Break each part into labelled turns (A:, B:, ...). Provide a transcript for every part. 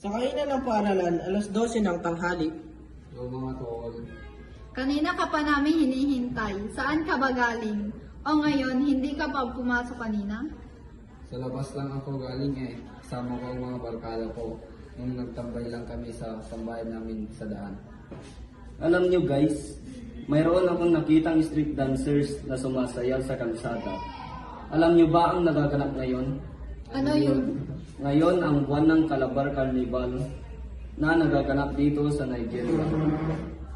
A: Sa kainan ng paaralan, alas 12 ng tanghali.
B: Yung mga tol.
C: Kanina ka pa namin hinihintay. Saan ka ba galing? O ngayon, hindi ka pa pumasok kanina?
B: Sa labas lang ako galing eh. Kasama ko ang mga barkada ko. Nung nagtambay lang kami sa tambayan namin sa daan.
D: Alam nyo guys, mayroon akong nakitang street dancers na sumasayaw sa kalsada. Alam nyo ba ang nagaganap ngayon?
C: Ano yun?
D: Ngayon ang buwan ng Calabar Carnival na nagaganap dito sa Nigeria.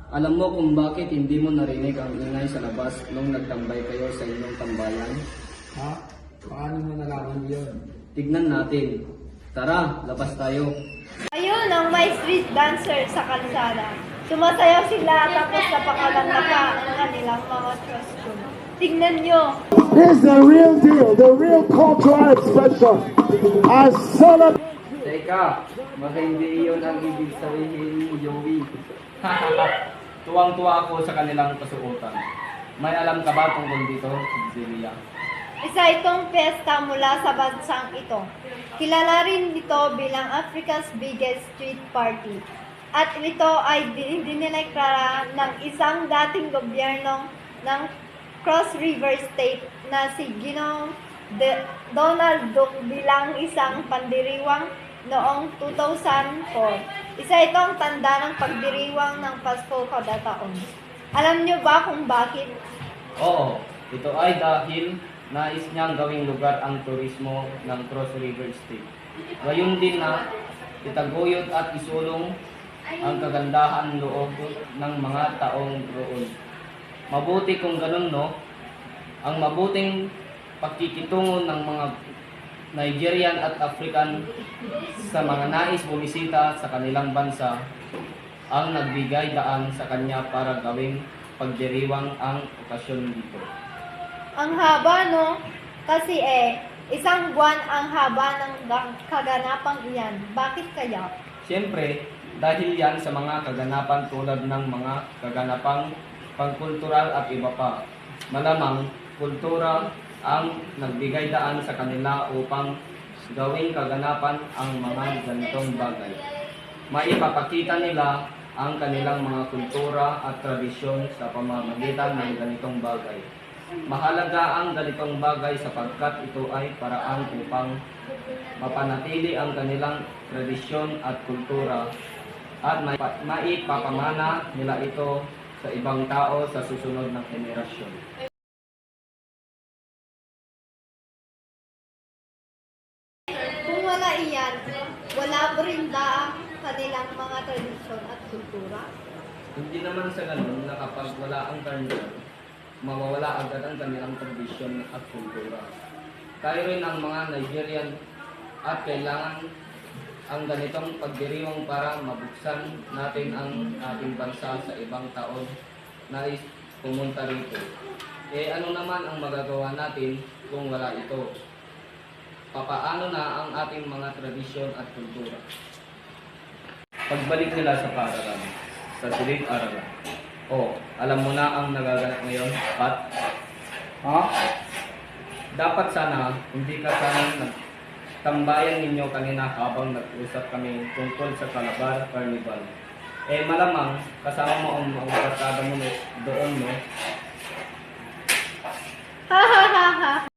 D: Alam mo kung bakit hindi mo narinig ang ingay sa labas nung nagtambay kayo sa inyong tambayan?
B: Ha? Paano mo nalaman yun?
D: Tignan natin. Tara, labas tayo.
E: Ayun ang may street dancer sa kalsada. Sumasayaw sila tapos napakaganda pa ang kanilang mga costume. Tignan nyo.
F: This is the real deal, the real cultural expression. As celebrate.
D: Teka, baka hindi yun ang ibig sabihin ni Joey. Tuwang-tuwa ako sa kanilang kasuotan. May alam ka ba tungkol dito, Zelia?
E: Isa itong piyesta mula sa bansang ito. Kilala rin ito bilang Africa's biggest street party. At ito ay diniliklara ng isang dating gobyerno ng Cross River State na si Ginoong Donald Duck bilang isang pandiriwang noong 2004. Isa itong tanda ng pagdiriwang ng Pasko kada taon. Alam niyo ba kung bakit?
D: Oo, ito ay dahil nais niyang gawing lugar ang turismo ng Cross River State. Gayon din na itaguyod at isulong ang kagandahan loob ng mga taong roon. Mabuti kung ganun, no? Ang mabuting pakikitungo ng mga Nigerian at African sa mga nais bumisita sa kanilang bansa ang nagbigay daan sa kanya para gawing pagdiriwang ang okasyon dito.
E: Ang haba, no? Kasi isang buwan ang haba ng kaganapang iyan. Bakit kaya?
D: Siyempre, dahil yan sa mga kaganapan tulad ng mga kaganapang pangkultural at iba pa. Malamang, kultura ang nagbigay daan sa kanila upang gawing kaganapan ang mga ganitong bagay. Maipapakita nila ang kanilang mga kultura at tradisyon sa pamamagitan ng ganitong bagay. Mahalaga ang ganitong bagay sapagkat ito ay paraan upang mapanatili ang kanilang tradisyon at kultura at maipapamana nila ito sa ibang tao sa susunod na henerasyon.
E: Kung wala iyan, wala rin ba ang kanilang mga tradisyon at kultura?
D: Hindi naman sa ganun na kapag wala ang karnival, mawawala agad ang kanilang tradisyon at kultura. Tayo rin ang mga Nigerian at kailangan ang ganitong pagdiriwang para mabuksan natin ang ating bansa sa ibang taon na pumunta rito. Ano naman ang magagawa natin kung wala ito? Papaano na ang ating mga tradisyon at kultura? Pagbalik nila sa paaralan, sa silid-aralan. Alam mo na ang nagaganap ngayon, Pat? Ha? Dapat sana, hindi ka sana tambayan ninyo kanina habang nag-usap kami tungkol sa Calabar Carnival. Malamang, kasama mo ang mga barkada mo doon, no?
E: Ha ha ha ha!